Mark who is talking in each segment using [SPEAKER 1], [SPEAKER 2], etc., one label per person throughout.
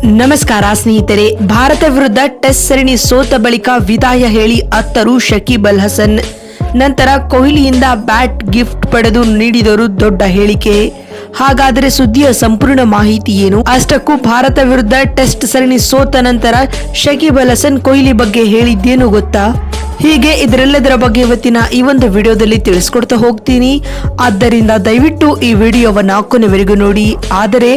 [SPEAKER 1] ನಮಸ್ಕಾರ ಸ್ನೇಹಿತರೆ, ಭಾರತ ವಿರುದ್ಧ ಟೆಸ್ಟ್ ಸರಣಿ ಸೋತ ಬಳಿಕ ವಿದಾಯ ಹೇಳಿ ಅತ್ತರು ಶಕೀಬ್ ಅಲ್ ಹಸನ್. ನಂತರ ಕೊಹ್ಲಿಯಿಂದ ಬ್ಯಾಟ್ ಗಿಫ್ಟ್ ಪಡೆದು ನೀಡಿದರು ದೊಡ್ಡ ಹೇಳಿಕೆ. ಹಾಗಾದರೆ ಸುದ್ದಿಯ ಸಂಪೂರ್ಣ ಮಾಹಿತಿ ಏನು? ಅಷ್ಟಕ್ಕೂ ಭಾರತ ವಿರುದ್ಧ ಟೆಸ್ಟ್ ಸರಣಿ ಸೋತ ನಂತರ ಶಕೀಬ್ ಅಲ್ ಹಸನ್ ಕೊಹ್ಲಿ ಬಗ್ಗೆ ಹೇಳಿದ್ದೇನು ಗೊತ್ತಾ? ಹೀಗೆ ಇದರೆಲ್ಲದರ ಬಗ್ಗೆ ಇವತ್ತಿನ ಈ ಒಂದು ವಿಡಿಯೋದಲ್ಲಿ ತಿಳಿಸ್ಕೊಡ್ತಾ ಹೋಗ್ತೀನಿ. ಆದ್ದರಿಂದ ದಯವಿಟ್ಟು ಈ ವಿಡಿಯೋವನ್ನ ಕೊನೆವರೆಗೂ ನೋಡಿ. ಆದರೆ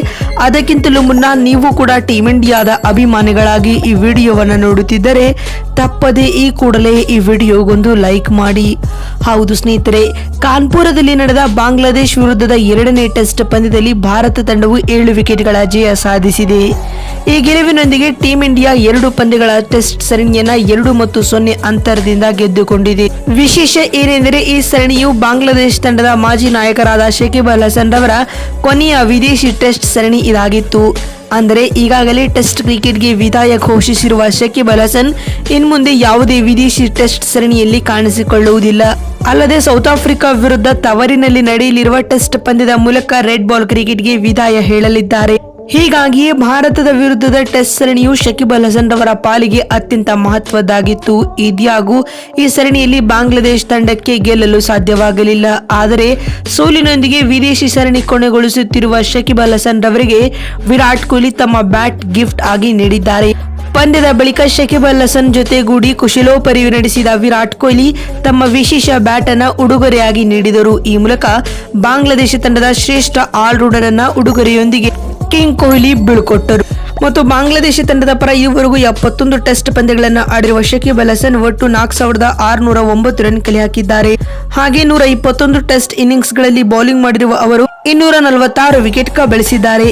[SPEAKER 1] ಅದಕ್ಕಿಂತಲೂ ಮುನ್ನ ನೀವು ಕೂಡ ಟೀಮ್ ಇಂಡಿಯಾದ ಅಭಿಮಾನಿಗಳಾಗಿ ಈ ವಿಡಿಯೋವನ್ನ ನೋಡುತ್ತಿದ್ದರೆ ತಪ್ಪದೆ ಈ ಕೂಡಲೇ ಈ ವಿಡಿಯೋಗೊಂದು ಲೈಕ್ ಮಾಡಿ. ಹೌದು ಸ್ನೇಹಿತರೆ, ಕಾನ್ಪುರದಲ್ಲಿ ನಡೆದ ಬಾಂಗ್ಲಾದೇಶ್ ವಿರುದ್ಧದ 2ನೇ ಟೆಸ್ಟ್ ಪಂದ್ಯದಲ್ಲಿ ಭಾರತ ತಂಡವು 7 ವಿಕೆಟ್ಗಳ ಜಯ ಸಾಧಿಸಿದೆ. ಈ ಗೆಲುವಿನೊಂದಿಗೆ ಟೀಮ್ ಇಂಡಿಯಾ 2 ಪಂದ್ಯಗಳ ಟೆಸ್ಟ್ ಸರಣಿಯನ್ನ 2-0 ಅಂತರದಿಂದ ಗೆದ್ದುಕೊಂಡಿದೆ. ವಿಶೇಷ ಏನೆಂದರೆ ಈ ಸರಣಿಯು ಬಾಂಗ್ಲಾದೇಶ ತಂಡದ ಮಾಜಿ ನಾಯಕರಾದ ಶಕೀಬ್ ಅಲ್ ಹಸನ್ ರವರ ಕೊನೆಯ ವಿದೇಶಿ ಟೆಸ್ಟ್ ಸರಣಿ ಇದಾಗಿತ್ತು. ಅಂದರೆ ಈಗಾಗಲೇ ಟೆಸ್ಟ್ ಕ್ರಿಕೆಟ್ಗೆ ವಿದಾಯ ಘೋಷಿಸಿರುವ ಶಕೀಬ್ ಅಲ್ ಹಸನ್ ಇನ್ಮುಂದೆ ಯಾವುದೇ ವಿದೇಶಿ ಟೆಸ್ಟ್ ಸರಣಿಯಲ್ಲಿ ಕಾಣಿಸಿಕೊಳ್ಳುವುದಿಲ್ಲ. ಅಲ್ಲದೆ ಸೌತ್ ಆಫ್ರಿಕಾ ವಿರುದ್ಧ ತವರಿನಲ್ಲಿ ನಡೆಯಲಿರುವ ಟೆಸ್ಟ್ ಪಂದ್ಯದ ಮೂಲಕ ರೆಡ್ ಬಾಲ್ ಕ್ರಿಕೆಟ್ಗೆ ವಿದಾಯ ಹೇಳಲಿದ್ದಾರೆ. ಹೀಗಾಗಿಯೇ ಭಾರತದ ವಿರುದ್ಧದ ಟೆಸ್ಟ್ ಸರಣಿಯು ಶಕೀಬ್ ಅಲ್ ಹಸನ್ ರವರ ಪಾಲಿಗೆ ಅತ್ಯಂತ ಮಹತ್ವದ್ದಾಗಿತ್ತು. ಇದ್ಯಾಗೂ ಈ ಸರಣಿಯಲ್ಲಿ ಬಾಂಗ್ಲಾದೇಶ ತಂಡಕ್ಕೆ ಗೆಲ್ಲಲು ಸಾಧ್ಯವಾಗಲಿಲ್ಲ. ಆದರೆ ಸೋಲಿನೊಂದಿಗೆ ವಿದೇಶಿ ಸರಣಿ ಕೊನೆಗೊಳಿಸುತ್ತಿರುವ ಶಕೀಬ್ ಅಲ್ ಹಸನ್ ರವರಿಗೆ ವಿರಾಟ್ ಕೊಹ್ಲಿ ತಮ್ಮ ಬ್ಯಾಟ್ ಗಿಫ್ಟ್ ಆಗಿ ನೀಡಿದ್ದಾರೆ. ಪಂದ್ಯದ ಬಳಿಕ ಶಕೀಬ್ ಅಲ್ ಹಸನ್ ಜೊತೆಗೂಡಿ ಕುಶಲೋಪರಿ ನಡೆಸಿದ ವಿರಾಟ್ ಕೊಹ್ಲಿ ತಮ್ಮ ವಿಶೇಷ ಬ್ಯಾಟ್ ಅನ್ನ ಉಡುಗೊರೆಯಾಗಿ ನೀಡಿದರು. ಈ ಮೂಲಕ ಬಾಂಗ್ಲಾದೇಶ ತಂಡದ ಶ್ರೇಷ್ಠ ಆಲ್ರೌಂಡರ್ ಅನ್ನ ಉಡುಗೊರೆಯೊಂದಿಗೆ ಕಿಂಗ್ ಕೊಹ್ಲಿ ಬೀಳ್ಕೊಟ್ಟರು. ಮತ್ತು ಬಾಂಗ್ಲಾದೇಶ ತಂಡದ ಪರ ಈವರೆಗೂ 71 ಟೆಸ್ಟ್ ಪಂದ್ಯಗಳನ್ನು ಆಡಿರುವ ಶಕೀಬ್ ಅಲ್ ಹಸನ್ ಒಟ್ಟು 4609 ರನ್ ಕಲೆ ಹಾಕಿದ್ದಾರೆ. ಹಾಗೆ 121 ಟೆಸ್ಟ್ ಇನ್ನಿಂಗ್ಸ್ ಗಳಲ್ಲಿ ಬೌಲಿಂಗ್ ಮಾಡಿರುವ ಅವರು 246 ವಿಕೆಟ್ ಕಬಳಿಸಿದ್ದಾರೆ.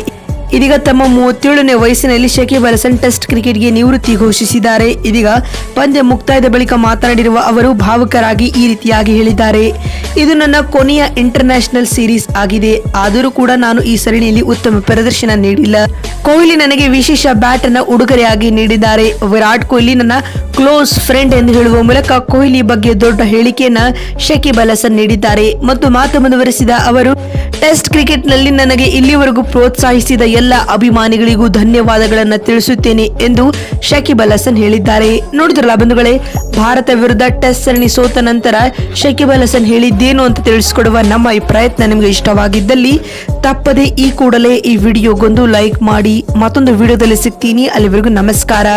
[SPEAKER 1] ಇದೀಗ ತಮ್ಮ 37ನೇ ವಯಸ್ಸಿನಲ್ಲಿ ಶಕೀಬ್ ಅಲ್ ಹಸನ್ ಟೆಸ್ಟ್ ಕ್ರಿಕೆಟ್ಗೆ ನಿವೃತ್ತಿ ಘೋಷಿಸಿದ್ದಾರೆ. ಇದೀಗ ಪಂದ್ಯ ಮುಕ್ತಾಯದ ಬಳಿಕ ಮಾತನಾಡಿರುವ ಅವರು ಭಾವುಕರಾಗಿ ಈ ರೀತಿಯಾಗಿ ಹೇಳಿದ್ದಾರೆ. ಇದು ನನ್ನ ಕೊನೆಯ ಇಂಟರ್ನ್ಯಾಷನಲ್ ಸೀರೀಸ್ ಆಗಿದೆ. ಆದರೂ ಕೂಡ ನಾನು ಈ ಸರಣಿಯಲ್ಲಿ ಉತ್ತಮ ಪ್ರದರ್ಶನ ನೀಡಿಲ್ಲ. ಕೊಹ್ಲಿ ನನಗೆ ವಿಶೇಷ ಬ್ಯಾಟ್ ಅನ್ನು ಉಡುಗೊರೆಯಾಗಿ ನೀಡಿದ್ದಾರೆ. ವಿರಾಟ್ ಕೊಹ್ಲಿ ನನ್ನ ಕ್ಲೋಸ್ ಫ್ರೆಂಡ್ ಎಂದು ಹೇಳುವ ಮೂಲಕ ಕೊಹ್ಲಿ ಬಗ್ಗೆ ದೊಡ್ಡ ಹೇಳಿಕೆಯನ್ನ ಶಕೀಬ್ ಅಲ್ ಹಸನ್ ನೀಡಿದ್ದಾರೆ. ಮತ್ತು ಮಾತು ಮುಂದುವರೆಸಿದ ಅವರು, ಟೆಸ್ಟ್ ಕ್ರಿಕೆಟ್ ನಲ್ಲಿ ನನಗೆ ಇಲ್ಲಿವರೆಗೂ ಪ್ರೋತ್ಸಾಹಿಸಿದ ಎಲ್ಲ ಅಭಿಮಾನಿಗಳಿಗೂ ಧನ್ಯವಾದಗಳನ್ನು ತಿಳಿಸುತ್ತೇನೆ ಎಂದು ಶಕೀಬ್ ಅಲ್ ಹಸನ್ ಹೇಳಿದ್ದಾರೆ. ನೋಡಿದ್ರಲ್ಲ ಬಂಧುಗಳೇ, ಭಾರತ ವಿರುದ್ಧ ಟೆಸ್ಟ್ ಸರಣಿ ಸೋತ ನಂತರ ಶಕೀಬ್ ಅಲ್ ಹಸನ್ ಹೇಳಿದ್ದೇನು ಅಂತ ತಿಳಿಸಿಕೊಡುವ ನಮ್ಮ ಈ ಪ್ರಯತ್ನ ನಿಮಗೆ ಇಷ್ಟವಾಗಿದ್ದಲ್ಲಿ ತಪ್ಪದೆ ಈ ಕೂಡಲೇ ಈ ವಿಡಿಯೋಗೊಂದು ಲೈಕ್ ಮಾಡಿ. ಮತ್ತೊಂದು ವಿಡಿಯೋದಲ್ಲಿ ಸಿಗ್ತೀನಿ. ಅಲ್ಲಿವರೆಗೂ ನಮಸ್ಕಾರ.